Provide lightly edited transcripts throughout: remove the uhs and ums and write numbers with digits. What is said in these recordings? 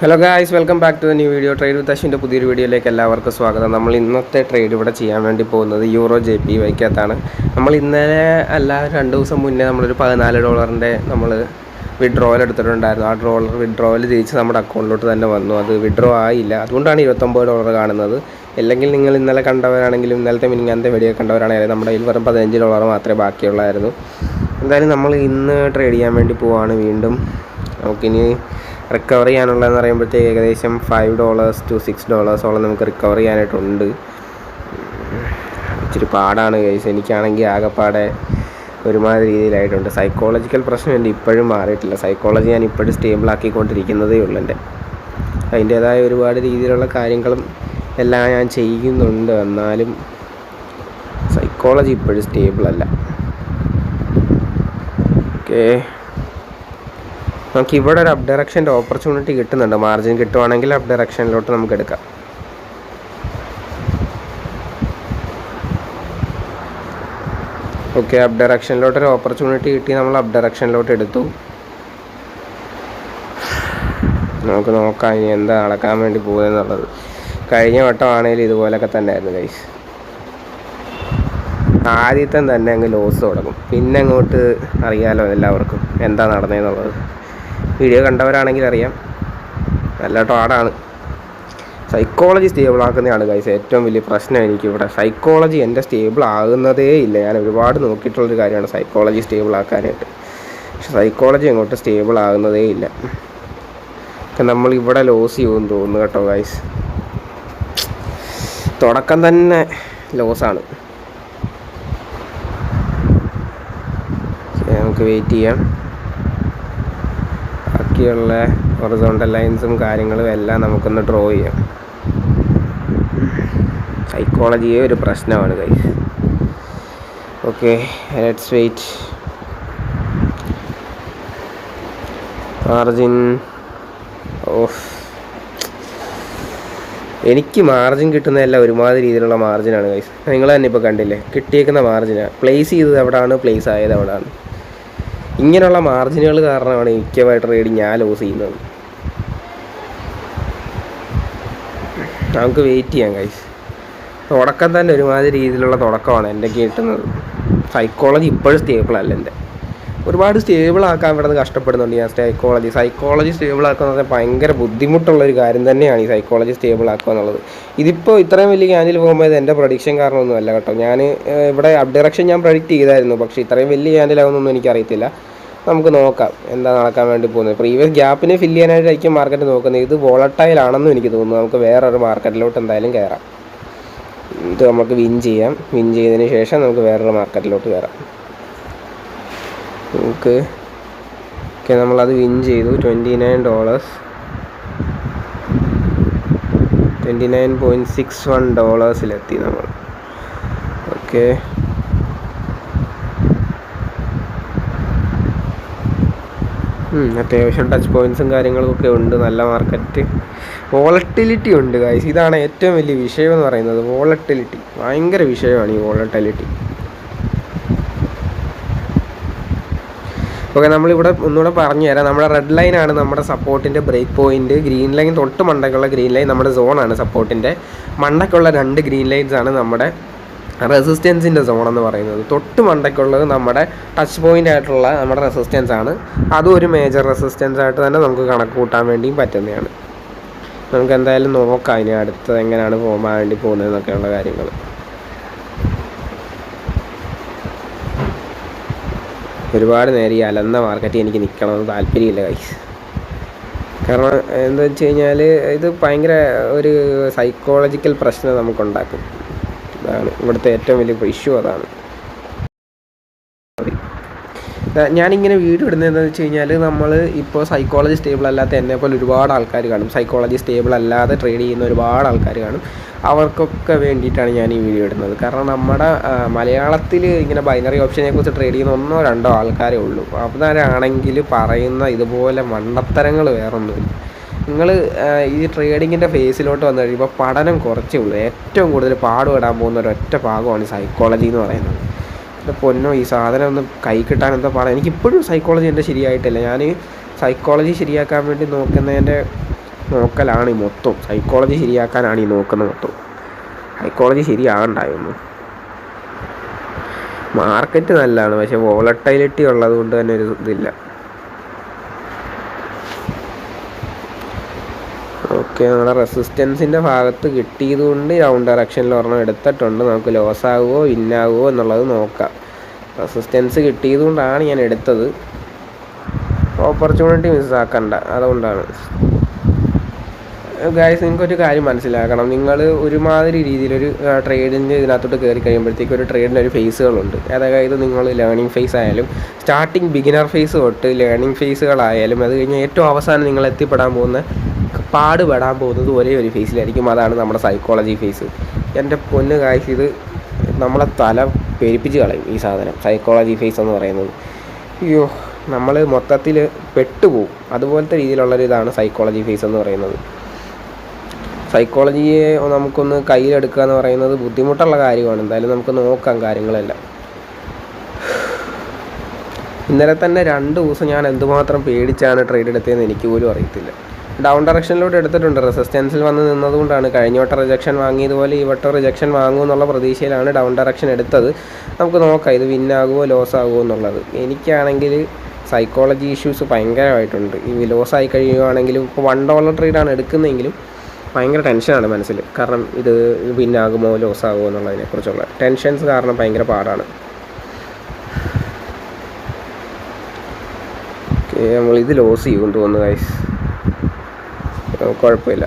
Hello guys, welcome back to the new video. Trade with അശ്വിൻ്റെ പുതിയൊരു വീഡിയോയിലേക്ക് എല്ലാവർക്കും സ്വാഗതം. നമ്മൾ ഇന്നത്തെ ട്രേഡ് ഇവിടെ ചെയ്യാൻ വേണ്ടി പോകുന്നത് യൂറോ JPY-ക്കകത്താണ്. നമ്മൾ ഇന്നലെ അല്ല 2 ദിവസം മുന്നേ നമ്മളൊരു $14 നമ്മൾ വിഡ്രോവൽ എടുത്തിട്ടുണ്ടായിരുന്നു. ആ വിഡ്രോവൽ തിരിച്ച് നമ്മുടെ അക്കൗണ്ടിലോട്ട് തന്നെ വന്നു. അത് വിഡ്രോ ആയില്ല, അതുകൊണ്ടാണ് $29 കാണുന്നത്. അല്ലെങ്കിൽ നിങ്ങൾ ഇന്നലെ കണ്ടവരാണെങ്കിലും ഇന്നലത്തെ മിനിങ്ങാനത്തെ വീഡിയോ കണ്ടവരാണെങ്കിലും നമ്മുടെ കയ്യിൽ വെറും $15 മാത്രമേ ബാക്കിയുള്ളായിരുന്നു. എന്തായാലും നമ്മൾ ഇന്ന് ട്രേഡ് ചെയ്യാൻ വേണ്ടി പോവുകയാണ്. വീണ്ടും നമുക്കിനി റിക്കവർ ചെയ്യാനുള്ളതെന്ന് പറയുമ്പോഴത്തേക്ക് ഏകദേശം $5 to $6 നമുക്ക് റിക്കവർ ചെയ്യാനായിട്ടുണ്ട്. ഇച്ചിരി പാടാണ് കേസ്. എനിക്കാണെങ്കിൽ ആകെപ്പാടെ ഒരുമാതിരി രീതിയിലായിട്ടുണ്ട്. സൈക്കോളജിക്കൽ പ്രശ്നം എൻ്റെ ഇപ്പോഴും മാറിയിട്ടില്ല. സൈക്കോളജി ഞാൻ ഇപ്പോഴും സ്റ്റേബിൾ ആക്കിക്കൊണ്ടിരിക്കുന്നതേ ഉള്ളൂ. അതിൻ്റേതായ ഒരുപാട് രീതിയിലുള്ള കാര്യങ്ങളും എല്ലാം ഞാൻ ചെയ്യുന്നുണ്ട്. എന്നാലും സൈക്കോളജി ഇപ്പോഴും സ്റ്റേബിളല്ല. ഓക്കെ, നമുക്ക് ഇവിടെ ഒരു അപ് ഡയറക്ഷൻ്റെ ഓപ്പർച്യൂണിറ്റി കിട്ടുന്നുണ്ട്. മാർജിൻ കിട്ടുവാണെങ്കിൽ അപ് ഡയറക്ഷനിലോട്ട് നമുക്ക് എടുക്കാം. ഓക്കെ, അപ് ഡയറക്ഷനിലോട്ടൊരു ഓപ്പർച്യൂണിറ്റി കിട്ടി. നമ്മൾ അപ് ഡയറക്ഷനിലോട്ട് എടുത്തു. നമുക്ക് നോക്കാം ഇനി എന്താ നടക്കാൻ വേണ്ടി പോകുന്നതെന്നുള്ളത്. കഴിഞ്ഞ വട്ടമാണെങ്കിലും ഇതുപോലൊക്കെ തന്നെ ആയിരുന്നു ഗൈസ്. ആദ്യത്തെ തന്നെ അങ്ങ് ലോസ് തുടങ്ങും, പിന്നെ അങ്ങോട്ട് അറിയാലോ എല്ലാവർക്കും എന്താ നടന്നതെന്നുള്ളത്. വീഡിയോ കണ്ടവരാണെങ്കിൽ അറിയാം. നല്ല പാടാണ്. സൈക്കോളജി സ്റ്റേബിൾ ആക്കുന്നതാണ് ഗൈസ് ഏറ്റവും വലിയ പ്രശ്നം എനിക്കിവിടെ. സൈക്കോളജി എൻ്റെ സ്റ്റേബിൾ ആകുന്നതേ ഇല്ല. ഞാൻ ഒരുപാട് നോക്കിയിട്ടുള്ളൊരു കാര്യമാണ് സൈക്കോളജി സ്റ്റേബിൾ ആക്കാനായിട്ട്. പക്ഷെ സൈക്കോളജി അങ്ങോട്ട് സ്റ്റേബിൾ ആകുന്നതേ ഇല്ല. നമ്മളിവിടെ ലോസ് ചെയ്യുമെന്ന് തോന്നുന്നു കേട്ടോ ഗൈസ്. തുടക്കം തന്നെ ലോസാണ്. നമുക്ക് വെയിറ്റ് ചെയ്യാം. ബാക്കിയുള്ള ഹൊറിസോണ്ടൽ ലൈൻസും കാര്യങ്ങളും എല്ലാം നമുക്കൊന്ന് ഡ്രോ ചെയ്യാം. സൈക്കോളജിയെ ഒരു പ്രശ്നമാണ് guys. Okay, let's wait. Margin of എനിക്ക് മാർജിൻ കിട്ടുന്നതെല്ലാം ഒരുമാതിരി രീതിയിലുള്ള മാർജിനാണ് ഗൈസ്. നിങ്ങൾ തന്നെ ഇപ്പോൾ കണ്ടില്ലേ, കിട്ടിയേക്കുന്ന മാർജിനാണ്. പ്ലേസ് ചെയ്തത് എവിടെയാണ്, പ്ലേസ് ആയത് എവിടെയാണ്. ഇങ്ങനെയുള്ള മാർജിനുകൾ കാരണമാണ് മിക്കവായിട്ട് ട്രേഡിങ് ഞാൻ ലോസ് ചെയ്യുന്നത്. നമുക്ക് വെയിറ്റ് ചെയ്യാം ഗൈസ്. തുടക്കം തന്നെ ഒരുമാതിരി രീതിയിലുള്ള തുടക്കമാണ് എൻ്റെ കിട്ടുന്നത്. സൈക്കോളജി ഇപ്പോഴും സ്റ്റേബിൾ അല്ല. എൻ്റെ ഒരുപാട് സ്റ്റേബിളാക്കാൻ ഇവിടെ നിന്ന് കഷ്ടപ്പെടുന്നുണ്ട് ഞാൻ. സൈക്കോളജി സ്റ്റേബിളാക്കുന്നത് ഭയങ്കര ബുദ്ധിമുട്ടുള്ളൊരു കാര്യം തന്നെയാണ് ഈ സൈക്കോളജി സ്റ്റേബിളാക്കുക എന്നുള്ളത്. ഇതിപ്പോൾ ഇത്രയും വലിയ ക്യാനിൽ പോകുമ്പോൾ ഇത് എൻ്റെ പ്രൊഡിക്ഷൻ കാരണമൊന്നുമല്ല കേട്ടോ. ഞാൻ ഇവിടെ അപ് ഡയറക്ഷൻ ഞാൻ പ്രൊഡിക്റ്റ് ചെയ്തായിരുന്നു, പക്ഷേ ഇത്രയും വലിയ ക്യാനിലാവുന്നൊന്നും എനിക്കറിയത്തില്ല. നമുക്ക് നോക്കാം എന്താ നടക്കാൻ വേണ്ടി പോകുന്നത്. പ്രീവിയസ് ഗ്യാപ്പിനെ ഫില്ല് ചെയ്യാനായിട്ടായിരിക്കും മാർക്കറ്റ് നോക്കുന്നത്. ഇത് വോളട്ടൈൽ ആണെന്നും എനിക്ക് തോന്നുന്നു. നമുക്ക് വേറൊരു മാർക്കറ്റിലോട്ട് എന്തായാലും കയറാം. ഇത് നമുക്ക് വിൻ ചെയ്യാം. വിൻ ചെയ്തതിന് ശേഷം നമുക്ക് വേറൊരു മാർക്കറ്റിലോട്ട് കയറാം. ഓക്കെ, നമ്മളത് വിൻ ചെയ്തു. $29 $29.61 നമ്മൾ. ഓക്കെ, അത്യാവശ്യം ടച്ച് പോയിൻറ്റ്സും കാര്യങ്ങളൊക്കെ ഉണ്ട്. നല്ല മാർക്കറ്റ്. വോളട്ടിലിറ്റി ഉണ്ട് ഗൈസ്. ഇതാണ് ഏറ്റവും വലിയ വിഷയം എന്ന് പറയുന്നത്. വോളട്ടിലിറ്റി ഭയങ്കര വിഷയമാണ് ഈ വോളട്ടിലിറ്റി. ഓക്കെ, നമ്മളിവിടെ ഒന്നുകൂടെ പറഞ്ഞു തരാം. നമ്മുടെ റെഡ് ലൈനാണ് നമ്മുടെ സപ്പോർട്ടിൻ്റെ ബ്രേക്ക് പോയിൻറ്റ്. ഗ്രീൻ ലൈൻ തൊട്ട് മണ്ടയ്ക്കുള്ള ഗ്രീൻ ലൈൻ നമ്മുടെ സോണാണ്. സപ്പോർട്ടിൻ്റെ മണ്ടയ്ക്കുള്ള 2 ഗ്രീൻ ലൈൻസാണ് നമ്മുടെ റെസിസ്റ്റൻസിൻ്റെ സോൺ എന്ന് പറയുന്നത്. തൊട്ട് മണ്ടയ്ക്കുള്ളത് നമ്മുടെ ടച്ച് പോയിൻ്റ് ആയിട്ടുള്ള നമ്മുടെ റെസിസ്റ്റൻസ് ആണ്. അതും ഒരു മേജർ റെസിസ്റ്റൻസ് ആയിട്ട് തന്നെ നമുക്ക് കണക്ക് കൂട്ടാൻ വേണ്ടിയും പറ്റുന്നതാണ്. നമുക്ക് എന്തായാലും നോക്കാം ഇനി അടുത്തത് എങ്ങനെയാണ് പോകാൻ വേണ്ടി പോകുന്നതെന്നൊക്കെയുള്ള കാര്യങ്ങൾ. ഒരുപാട് നേരം ഈ അലന്ന മാർക്കറ്റ് എനിക്ക് നിൽക്കണമെന്ന് താല്പര്യമില്ല ഗൈസ്. കാരണം എന്താ വെച്ച് കഴിഞ്ഞാൽ ഇത് ഭയങ്കര ഒരു സൈക്കോളജിക്കൽ പ്രശ്നം നമുക്കുണ്ടാക്കും. അതാണ് ഇവിടുത്തെ ഏറ്റവും വലിയ ഇഷ്യൂ. അതാണ് ഞാനിങ്ങനെ വീഡിയോ ഇടുന്നതെന്ന് വെച്ച് കഴിഞ്ഞാൽ നമ്മൾ ഇപ്പോൾ സൈക്കോളജി സ്റ്റേബിൾ അല്ലാത്ത എന്നെപ്പോലെ ഒരുപാട് ആൾക്കാർ കാണും. സൈക്കോളജി സ്റ്റേബിൾ അല്ലാതെ ട്രേഡ് ചെയ്യുന്ന ഒരുപാട് ആൾക്കാർ കാണും. അവർക്കൊക്കെ വേണ്ടിയിട്ടാണ് ഞാൻ ഈ വീഡിയോ ഇടുന്നത്. കാരണം നമ്മുടെ മലയാളത്തിൽ ഇങ്ങനെ ബൈനറി ഓപ്ഷനെ കുറിച്ച് ട്രേഡ് ചെയ്യുന്ന 1-2 ആൾക്കാരേ ഉള്ളൂ. അവരാണെങ്കിൽ പറയുന്ന ഇതുപോലെ മണ്ടത്തരങ്ങൾ വേറൊന്നുമില്ല. നിങ്ങൾ ഈ ട്രേഡിങ്ങിൻ്റെ ഫേസിലോട്ട് വന്നു കഴിയുമ്പോൾ പഠനം കുറച്ചേ ഉള്ളൂ. ഏറ്റവും കൂടുതൽ പാടുപെടാൻ പോകുന്ന ഒരൊറ്റ ഭാഗമാണ് ഈ സൈക്കോളജി എന്ന് പറയുന്നത്. എൻ്റെ പൊന്നോ, ഈ സാധനം ഒന്ന് കൈ കിട്ടാൻ എന്താ പാടാ. എനിക്കിപ്പോഴും സൈക്കോളജി എൻ്റെ ശരിയായിട്ടില്ല. ഞാൻ സൈക്കോളജി ശരിയാക്കാൻ വേണ്ടി നോക്കുന്നതിൻ്റെ നോക്കലാണ് ഈ മൊത്തം. സൈക്കോളജി ശരിയാക്കാനാണ് ഈ നോക്കുന്നത് മൊത്തം. സൈക്കോളജി ശരിയാകണ്ടായിരുന്നു. മാർക്കറ്റ് നല്ലതാണ്, പക്ഷേ വോളട്ടൈലിറ്റി ഉള്ളത് കൊണ്ട് തന്നെ ഒരു ഇതില്ല. ഓക്കെ, നമ്മുടെ റെസിസ്റ്റൻസിൻ്റെ ഭാഗത്ത് കിട്ടിയത് കൊണ്ട് റൗണ്ട് ഡയറക്ഷനിൽ ഒരെണ്ണം എടുത്തിട്ടുണ്ട്. നമുക്ക് ലോസ് ആകുമോ വിന്നാകുമോ എന്നുള്ളത് നോക്കാം. റെസിസ്റ്റൻസ് കിട്ടിയത് കൊണ്ടാണ് ഞാൻ എടുത്തത്. ഓപ്പർച്യൂണിറ്റി മിസ്സാക്കണ്ട, അതുകൊണ്ടാണ്. ഗൈസ്, നിങ്ങൾക്കൊരു കാര്യം മനസ്സിലാക്കണം. നിങ്ങൾ ഒരുമാതിരി രീതിയിലൊരു ട്രേഡിൻ്റെ ഇതിനകത്തോട്ട് കയറി കഴിയുമ്പോഴത്തേക്ക് ഒരു ട്രേഡിൻ്റെ ഒരു ഫേസുകളുണ്ട്. അതായത് നിങ്ങൾ ലേണിംഗ് ഫേസ് ആയാലും സ്റ്റാർട്ടിങ് ബിഗിനർ ഫേസ് തൊട്ട് ലേണിംഗ് ഫേസുകളായാലും അത് കഴിഞ്ഞ് ഏറ്റവും അവസാനം നിങ്ങൾ എത്തിപ്പെടാൻ പോകുന്ന പാടുപെടാൻ പോകുന്നത് ഒരേ ഒരു ഫേസിലായിരിക്കും. അതാണ് നമ്മുടെ സൈക്കോളജി ഫേസ്. എൻ്റെ പൊന്ന് ഗൈസ്, ഇത് നമ്മളെ തല പെരുപ്പിച്ച് കളയും ഈ സാധനം, സൈക്കോളജി ഫേസ് എന്ന് പറയുന്നത്. അയ്യോ, നമ്മൾ മൊത്തത്തിൽ പെട്ടുപോകും. അതുപോലത്തെ രീതിയിലുള്ളൊരു ഇതാണ് സൈക്കോളജി ഫേസ് എന്ന് പറയുന്നത്. സൈക്കോളജിയെ നമുക്കൊന്ന് കയ്യിലെടുക്കുക എന്ന് പറയുന്നത് ബുദ്ധിമുട്ടുള്ള കാര്യമാണ്. എന്തായാലും നമുക്ക് നോക്കാം കാര്യങ്ങളെല്ലാം. ഇന്നലെ തന്നെ 2 ദിവസം ഞാൻ എന്തുമാത്രം പേടിച്ചാണ് ട്രേഡ് എടുത്തതെന്ന് എനിക്ക് പോലും അറിയത്തില്ല. ഡൗൺ ഡയറക്ഷനിലോട്ട് എടുത്തിട്ടുണ്ട്. റെസിസ്റ്റൻസിൽ വന്ന് നിന്നതുകൊണ്ടാണ്. കഴിഞ്ഞ വട്ടം റിജക്ഷൻ വാങ്ങിയതുപോലെ ഈ വട്ടം റിജക്ഷൻ വാങ്ങുമെന്നുള്ള പ്രതീക്ഷയിലാണ് ഡൗൺ ഡയറക്ഷൻ എടുത്തത്. നമുക്ക് നോക്കാം ഇത് വിന്നാകുമോ ലോസ് ആകുമോ എന്നുള്ളത്. എനിക്കാണെങ്കിൽ സൈക്കോളജി ഇഷ്യൂസ് ഭയങ്കരമായിട്ടുണ്ട്. ഈ ലോസ് ആയി കഴിയുവാണെങ്കിലും ഇപ്പോൾ $1 ട്രേഡാണ് എടുക്കുന്നതെങ്കിലും ഭയങ്കര ടെൻഷനാണ് മനസ്സിൽ. കാരണം ഇത് വിന്നാകുമോ ലോസ് ആകുമോ എന്നുള്ളതിനെക്കുറിച്ചുള്ള ടെൻഷൻസ് കാരണം ഭയങ്കര പാടാണ്. ഓക്കെ, നമ്മളിത് ലോസ് ചെയ്യുമെന്ന് തോന്നുന്നു ഗൈസ്. കുഴപ്പമില്ല.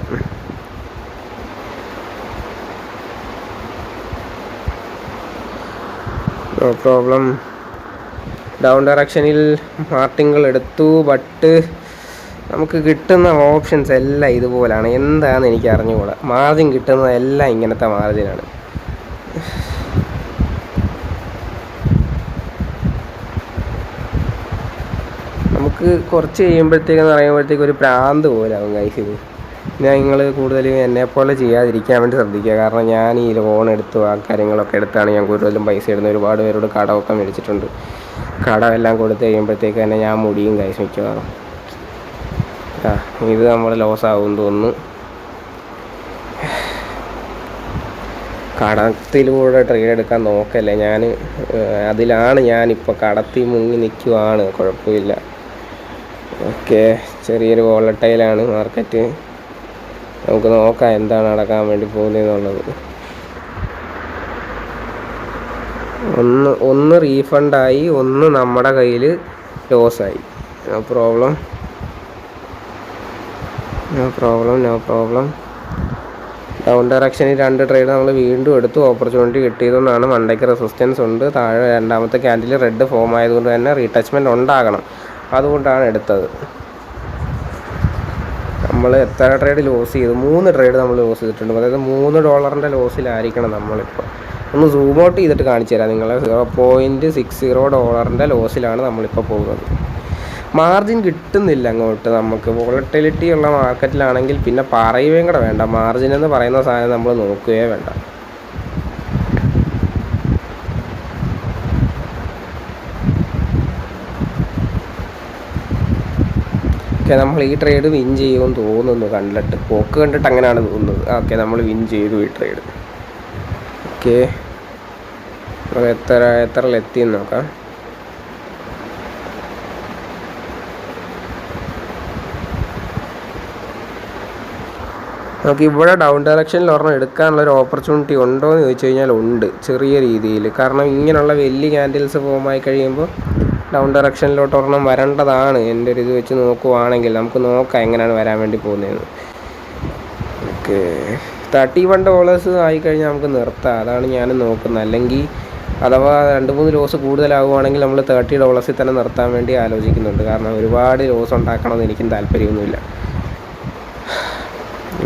No problem. ഡൗൺ ഡയറക്ഷനിൽ മാർട്ടിങ്ങൾ എടുത്തു. ബട്ട് നമുക്ക് കിട്ടുന്ന ഓപ്ഷൻസ് എല്ലാം ഇതുപോലാണ്. എന്താണെന്ന് എനിക്ക് അറിഞ്ഞുകൂടാ. മാർജിൻ കിട്ടുന്നതെല്ലാം ഇങ്ങനത്തെ മാർജിനാണ്. നമുക്ക് കുറച്ച് കഴിയുമ്പോഴത്തേക്കെന്ന് പറയുമ്പോഴത്തേക്ക് ഒരു പ്രാന്ത് പോലാവും ഗൈസ് ഇത്. നിങ്ങൾ കൂടുതലും എന്നെപ്പോലെ ചെയ്യാതിരിക്കാൻ വേണ്ടി ശ്രദ്ധിക്കുക. കാരണം ഞാൻ ഈ ലോൺ എടുത്തു ആ കാര്യങ്ങളൊക്കെ എടുത്താണ് ഞാൻ കൂടുതലും പൈസ ഇടുന്നത്. ഒരുപാട് പേരോട് കടമൊക്കെ മേടിച്ചിട്ടുണ്ട്. കടമെല്ലാം കൊടുത്ത് കഴിയുമ്പോഴത്തേക്ക് തന്നെ ഞാൻ മുടിയും ഗൈസ് മിക്കവാറും. ഇത് നമ്മൾ ലോസ് ആകുമെന്ന് തോന്നുന്നു. കടത്തിലൂടെ ട്രേഡ് എടുക്കാൻ നോക്കല്ലേ. അതിലാണ് ഞാനിപ്പോൾ കടത്തി മുങ്ങി നിൽക്കുവാണ്. കുഴപ്പമില്ല. ഓക്കെ, ചെറിയൊരു വോളട്ടൈലാണ് മാർക്കറ്റ്. നമുക്ക് നോക്കാം എന്താണ് നടക്കാൻ വേണ്ടി പോകുന്നതെന്നുള്ളത്. ഒന്ന് റീഫണ്ടായി, ഒന്ന് നമ്മുടെ കയ്യിൽ ലോസായി. No problem. ഡൗൺ ഡയറക്ഷനിൽ 2 ട്രേഡ് നമ്മൾ വീണ്ടും എടുത്തു. ഓപ്പർച്യൂണിറ്റി കിട്ടിയതുകൊണ്ടാണ്. മണ്ടയ്ക്ക് റെസിസ്റ്റൻസ് ഉണ്ട്. താഴെ രണ്ടാമത്തെ ക്യാൻഡിൽ റെഡ് ഫോം ആയതുകൊണ്ട് തന്നെ റീടച്ച്മെൻറ്റ് ഉണ്ടാകണം. അതുകൊണ്ടാണ് എടുത്തത്. നമ്മൾ എത്ര ട്രേഡ് ലോസ് ചെയ്തു? 3 ട്രേഡ് നമ്മൾ ലോസ് ചെയ്തിട്ടുണ്ട്. അതായത് $3 ലോസിലായിരിക്കണം നമ്മളിപ്പോൾ. ഒന്ന് സൂം ഔട്ട് ചെയ്തിട്ട് കാണിച്ചു തരാം നിങ്ങളെ. $0.60 ലോസിലാണ് നമ്മളിപ്പോൾ പോകുന്നത്. മാർജിൻ കിട്ടുന്നില്ല അങ്ങോട്ട്. നമുക്ക് വോളട്ടിലിറ്റി ഉള്ള മാർക്കറ്റിലാണെങ്കിൽ പിന്നെ പറയുകയും കൂടെ വേണ്ട. മാർജിൻ എന്ന് പറയുന്ന സാധനം നമ്മൾ നോക്കുകയേ വേണ്ട. ഓക്കെ, നമ്മൾ ഈ ട്രേഡ് വിൻ ചെയ്യുമെന്ന് തോന്നുന്നു. പോക്ക് കണ്ടിട്ട് അങ്ങനെയാണ് തോന്നുന്നത്. ഓക്കെ, നമ്മൾ വിൻ ചെയ്തു ഈ ട്രേഡ്. ഓക്കെ, എത്രയിലെത്തിയെന്ന് നോക്കാം. നമുക്ക് ഇവിടെ ഡൗൺ ഡയറക്ഷനിൽ ഒരെണ്ണം എടുക്കാനുള്ളൊരു ഓപ്പർച്യൂണിറ്റി ഉണ്ടോ എന്ന് ചോദിച്ചു കഴിഞ്ഞാൽ ഉണ്ട്, ചെറിയ രീതിയിൽ. കാരണം ഇങ്ങനെയുള്ള വലിയ ക്യാൻഡിൽസ് ഫോമായി കഴിയുമ്പോൾ ഡൗൺ ഡയറക്ഷനിലോട്ട് ഒരെണ്ണം വരേണ്ടതാണ്. എൻ്റെ ഒരു ഇത് വെച്ച് നോക്കുവാണെങ്കിൽ നമുക്ക് നോക്കാം എങ്ങനെയാണ് വരാൻ വേണ്ടി പോകുന്നതെന്ന്. ഓക്കെ, $31 ആയിക്കഴിഞ്ഞാൽ നമുക്ക് നിർത്താം. അതാണ് ഞാൻ നോക്കുന്നത്. അല്ലെങ്കിൽ അഥവാ 2-3 ലോസ് കൂടുതലാകുവാണെങ്കിൽ നമ്മൾ $30 തന്നെ നിർത്താൻ വേണ്ടി ആലോചിക്കുന്നുണ്ട്. കാരണം ഒരുപാട് ലോസ് ഉണ്ടാക്കണമെന്ന് എനിക്കും താല്പര്യമൊന്നുമില്ല.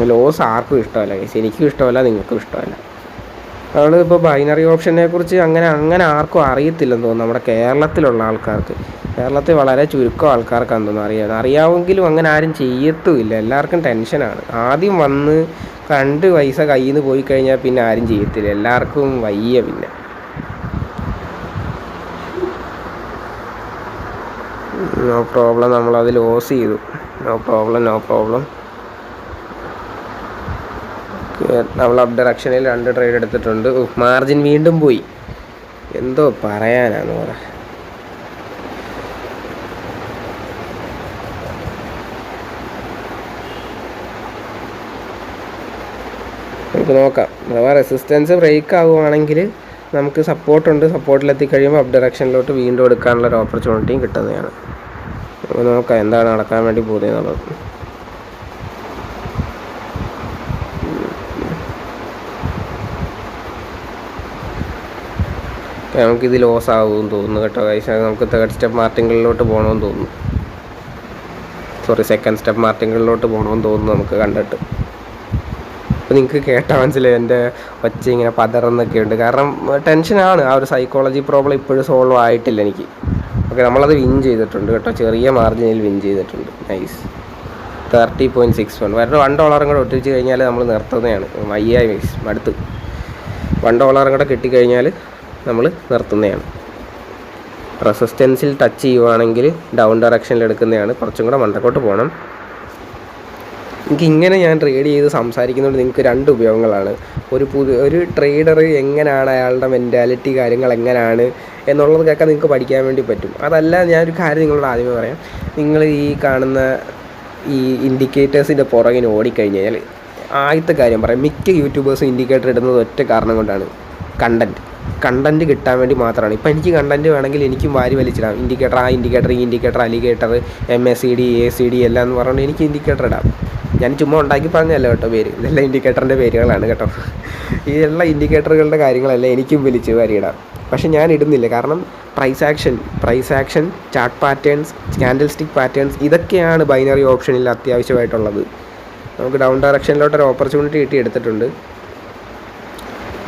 ലോസ് ആർക്കും ഇഷ്ടമല്ല ഗൈസ്. എനിക്കും ഇഷ്ടമല്ല, നിങ്ങൾക്കും ഇഷ്ടമല്ല. ഇപ്പോൾ ബൈനറി ഓപ്ഷനെ കുറിച്ച് അങ്ങനെ ആർക്കും അറിയത്തില്ലെന്ന് തോന്നുന്നു. നമ്മുടെ കേരളത്തിലുള്ള ആൾക്കാർക്ക്, കേരളത്തിൽ വളരെ ചുരുക്കം ആൾക്കാർക്കാണെന്ന് തോന്നുന്നു അറിയാമെങ്കിലും അങ്ങനെ ആരും ചെയ്യത്തുമില്ല. എല്ലാവർക്കും ടെൻഷനാണ്. ആദ്യം വന്ന് 2 പൈസ കയ്യിൽ നിന്ന് പോയി കഴിഞ്ഞാൽ പിന്നെ ആരും ചെയ്യത്തില്ല. എല്ലാവർക്കും വയ്യ. പിന്നെ നോ പ്രോബ്ലം, നമ്മളത് ലോസ് ചെയ്തു. No problem. നമ്മൾ അപ് ഡയറക്ഷനിൽ 2 ട്രേഡ് എടുത്തിട്ടുണ്ട്. മാർജിൻ വീണ്ടും പോയി, എന്തോ പറയാനാന്ന് പറ. നമുക്ക് നോക്കാം. അഥവാ റെസിസ്റ്റൻസ് ബ്രേക്ക് ആവുകയാണെങ്കിൽ നമുക്ക് സപ്പോർട്ടുണ്ട്. സപ്പോർട്ടിലെത്തി കഴിയുമ്പോൾ അപ് ഡയറക്ഷനിലോട്ട് വീണ്ടും എടുക്കാനുള്ള ഒരു ഓപ്പർച്യൂണിറ്റിയും കിട്ടുന്നതാണ്. നമുക്ക് നോക്കാം എന്താണ് നടക്കാൻ വേണ്ടി പോകുന്നത് എന്നുള്ളത്. നമുക്കിത് ലോസ് ആകുമെന്ന് തോന്നുന്നു കേട്ടോ ഗൈസ്. നമുക്ക് തേർഡ് സ്റ്റെപ്പ് മാർട്ടിങ്ങളിലോട്ട് പോകണമെന്ന് തോന്നുന്നു. സെക്കൻഡ് സ്റ്റെപ്പ് മാർട്ടിങ്ങളിലോട്ട് പോകണമെന്ന് തോന്നുന്നു നമുക്ക് കണ്ടിട്ട്. അപ്പോൾ നിങ്ങൾക്ക് കേട്ടാൽ മനസ്സിലായി എൻ്റെ ഒച്ച ഇങ്ങനെ പതറുന്നൊക്കെ ഉണ്ട്. കാരണം ടെൻഷനാണ്. ആ ഒരു സൈക്കോളജി പ്രോബ്ലം ഇപ്പോഴും സോൾവ് ആയിട്ടില്ല എനിക്ക്. ഓക്കെ, നമ്മളത് വിൻ ചെയ്തിട്ടുണ്ട് കേട്ടോ, ചെറിയ മാർജിനിൽ വിൻ ചെയ്തിട്ടുണ്ട്. നൈസ്. 30.61 വേറെ $1 കൂടെ ഒട്ടിച്ച് കഴിഞ്ഞാൽ നമ്മൾ നിർത്തുന്നതാണ്. വയ്യായി മീൻസ് അടുത്ത് $1 കൂടെ കിട്ടിക്കഴിഞ്ഞാൽ നമ്മൾ നിർത്തുന്നതാണ്. റെസിസ്റ്റൻസിൽ ടച്ച് ചെയ്യുവാണെങ്കിൽ ഡൗൺ ഡയറക്ഷനിൽ എടുക്കുന്നതാണ്. കുറച്ചും കൂടെ മണ്ടക്കോട്ട് പോകണം. എനിക്കിങ്ങനെ ഞാൻ ട്രേഡ് ചെയ്ത് സംസാരിക്കുന്നതുകൊണ്ട് നിങ്ങൾക്ക് 2 ഉപയോഗങ്ങളാണ്. ഒരു ട്രേഡർ എങ്ങനെയാണ്, അയാളുടെ മെൻറ്റാലിറ്റി കാര്യങ്ങൾ എങ്ങനെയാണ് എന്നുള്ളത് കേൾക്കാൻ നിങ്ങൾക്ക് പഠിക്കാൻ വേണ്ടി പറ്റും. അതല്ല, ഞാനൊരു കാര്യം നിങ്ങളോട് ആദ്യമേ പറയാം. നിങ്ങൾ ഈ കാണുന്ന ഈ ഇൻഡിക്കേറ്റേഴ്സിൻ്റെ പുറകിന് ഓടിക്കഴിഞ്ഞാൽ ആദ്യത്തെ കാര്യം പറയാം, മിക്ക യൂട്യൂബേഴ്സും ഇൻഡിക്കേറ്റർ ഇടുന്നത് ഒറ്റ കാരണം കൊണ്ടാണ്. കണ്ടൻറ്റ് കിട്ടാൻ വേണ്ടി മാത്രമാണ്. ഇപ്പോൾ എനിക്ക് കണ്ടൻറ്റ് വേണമെങ്കിൽ എനിക്കും വാരി വലിച്ചിടാം. ഇൻഡിക്കേറ്റർ, ആ ഇൻഡിക്കേറ്റർ, ഈ ഇൻഡിക്കേറ്റർ, അലിഗേറ്റർ, MACD, ACD എല്ലാം എന്ന് പറഞ്ഞുകൊണ്ട് എനിക്ക് ഇൻഡിക്കേറ്റർ ഇടാം. ഞാൻ ചുമ്മാ ഉണ്ടാക്കി പറഞ്ഞല്ല കേട്ടോ പേര്, ഇതെല്ലാം ഇൻഡിക്കേറ്ററിൻ്റെ പേരുകളാണ് കേട്ടോ. ഈ എല്ലാ ഇൻഡിക്കേറ്ററുകളുടെ കാര്യങ്ങളെല്ലാം എനിക്കും വലിച്ച് വാരിയിടാം. പക്ഷേ ഞാൻ ഇടുന്നില്ല. കാരണം price action, chart patterns, candlestick patterns, ഇതൊക്കെയാണ് ബൈനറി ഓപ്ഷനിൽ അത്യാവശ്യമായിട്ടുള്ളത്. നമുക്ക് ഡൗൺ ഡയറക്ഷനിലോട്ടൊരു ഓപ്പർച്യൂണിറ്റി കിട്ടി എടുത്തിട്ടുണ്ട്.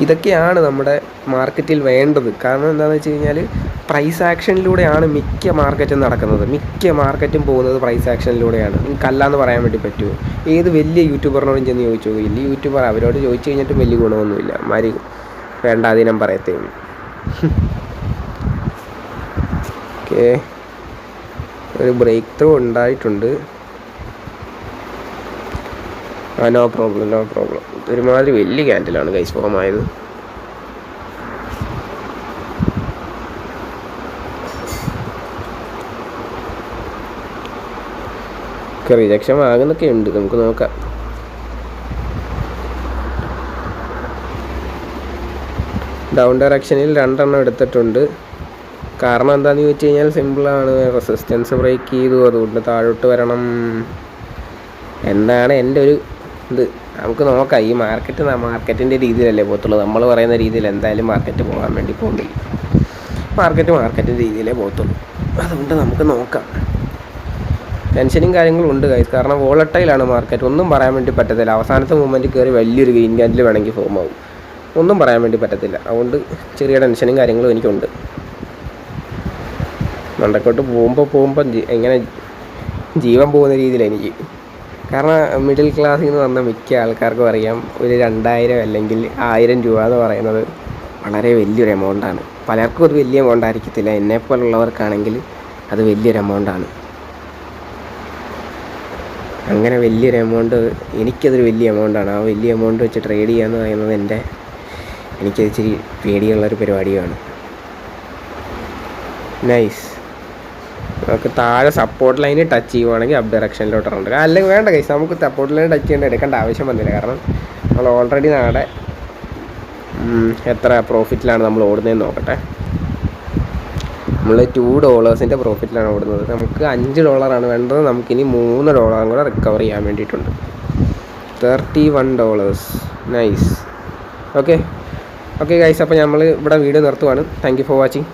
ഇതൊക്കെയാണ് നമ്മുടെ മാർക്കറ്റിൽ വേണ്ടത്. കാരണം എന്താണെന്ന് വെച്ച് കഴിഞ്ഞാൽ പ്രൈസ് ആക്ഷനിലൂടെയാണ് മിക്ക മാർക്കറ്റും നടക്കുന്നത്. മിക്ക മാർക്കറ്റും പോകുന്നത് പ്രൈസ് ആക്ഷനിലൂടെയാണ്. നിങ്ങൾക്കല്ലാന്ന് പറയാൻ വേണ്ടി പറ്റുമോ? ഏത് വലിയ യൂട്യൂബറിനോടും ചെന്ന് ചോദിച്ചു, വലിയ യൂട്യൂബർ അവരോട് ചോദിച്ചു കഴിഞ്ഞിട്ടും വലിയ ഗുണമൊന്നുമില്ല. മാരി വേണ്ട അതിനം പറയത്തേ ഉള്ളൂ. ഓക്കെ, ഒരു ബ്രേക്ക് ത്രൂ ഉണ്ടായിട്ടുണ്ട്. No problem. ഒരുമാതിരി വലിയ ക്യാൻഡിലാണ് ഗൈസ് ഫോം ആയത്. റിജക്ഷൻ ആകുന്നൊക്കെ ഉണ്ട്, നമുക്ക് നോക്കാം. ഡൗൺ ഡയറക്ഷനിൽ 2 എണ്ണം എടുത്തിട്ടുണ്ട്. കാരണം എന്താണെന്ന് ചോദിച്ചു കഴിഞ്ഞാൽ സിമ്പിളാണ്. റെസിസ്റ്റൻസ് ബ്രേക്ക് ചെയ്തു, അതുകൊണ്ട് താഴോട്ട് വരണം എന്നാണ് എൻ്റെ ഒരു ഇത്. നമുക്ക് നോക്കാം. ഈ മാർക്കറ്റിൻ്റെ രീതിയിലല്ലേ പോകത്തുള്ളൂ. നമ്മൾ പറയുന്ന രീതിയിൽ എന്തായാലും മാർക്കറ്റ് പോകാൻ വേണ്ടി പോകുന്നില്ല. മാർക്കറ്റിൻ്റെ രീതിയിലേ പോകത്തുള്ളൂ. അതുകൊണ്ട് നമുക്ക് നോക്കാം. ടെൻഷനും കാര്യങ്ങളും ഉണ്ട് ഗൈസ്. കാരണം വോളട്ടൈലാണ് മാർക്കറ്റ്, ഒന്നും പറയാൻ വേണ്ടി പറ്റത്തില്ല. അവസാനത്തെ മൂവ്മെൻറ്റ് കയറി വലിയൊരു ഗ്രീൻ ക്യാൻഡിൽ വേണമെങ്കിൽ ഫോം ആവും, ഒന്നും പറയാൻ വേണ്ടി പറ്റത്തില്ല. അതുകൊണ്ട് ചെറിയ ടെൻഷനും കാര്യങ്ങളും എനിക്കുണ്ട്. മണ്ടക്കോട്ട് പോകുമ്പോൾ എങ്ങനെ ജീവൻ പോകുന്ന രീതിയിലാണ് എനിക്ക്. കാരണം മിഡിൽ ക്ലാസ്സിൽ നിന്ന് വന്ന മിക്ക ആൾക്കാർക്കും അറിയാം, ഒരു 2000 അല്ലെങ്കിൽ 1000 രൂപ എന്ന് പറയുന്നത് വളരെ വലിയൊരു എമൗണ്ടാണ്. പലർക്കും അത് വലിയ എമൗണ്ട് ആയിരിക്കത്തില്ല. എന്നെപ്പോലുള്ളവർക്കാണെങ്കിൽ അത് വലിയൊരു എമൗണ്ടാണ്. അങ്ങനെ വലിയൊരു എമൗണ്ട്, എനിക്കതൊരു വലിയ എമൗണ്ടാണ്. ആ വലിയ എമൗണ്ട് വെച്ച് ട്രേഡ് ചെയ്യുക എന്ന് പറയുന്നത് എനിക്കത് ഇച്ചിരി പേടിയുള്ളൊരു പരിപാടിയാണ്. നൈസ്. നമുക്ക് താഴെ സപ്പോർട്ട് ലൈന് ടച്ച് ചെയ്യുവാണെങ്കിൽ അപ് ഡയറക്ഷനിലോട്ട് ഇറങ്ങും. അല്ലെങ്കിൽ വേണ്ട കൈസ്, നമുക്ക് സപ്പോർട്ട് ലൈൻ ടച്ച് എടുക്കേണ്ട ആവശ്യം വന്നില്ല. കാരണം നമ്മൾ ഓൾറെഡി നാളെ എത്ര പ്രോഫിറ്റിലാണ് നമ്മൾ ഓടുന്നതെന്ന് നോക്കട്ടെ. നമ്മൾ $2 പ്രോഫിറ്റിലാണ് ഓടുന്നത്. നമുക്ക് $5 വേണ്ടത്. നമുക്കിനി $3 കൂടെ റിക്കവർ ചെയ്യാൻ വേണ്ടിയിട്ടുണ്ട്. $31. നൈസ്. ഓക്കെ ഗൈസ്, അപ്പോൾ നമ്മൾ ഇവിടെ വീഡിയോ നിർത്തുവാണ്. Thank you for watching.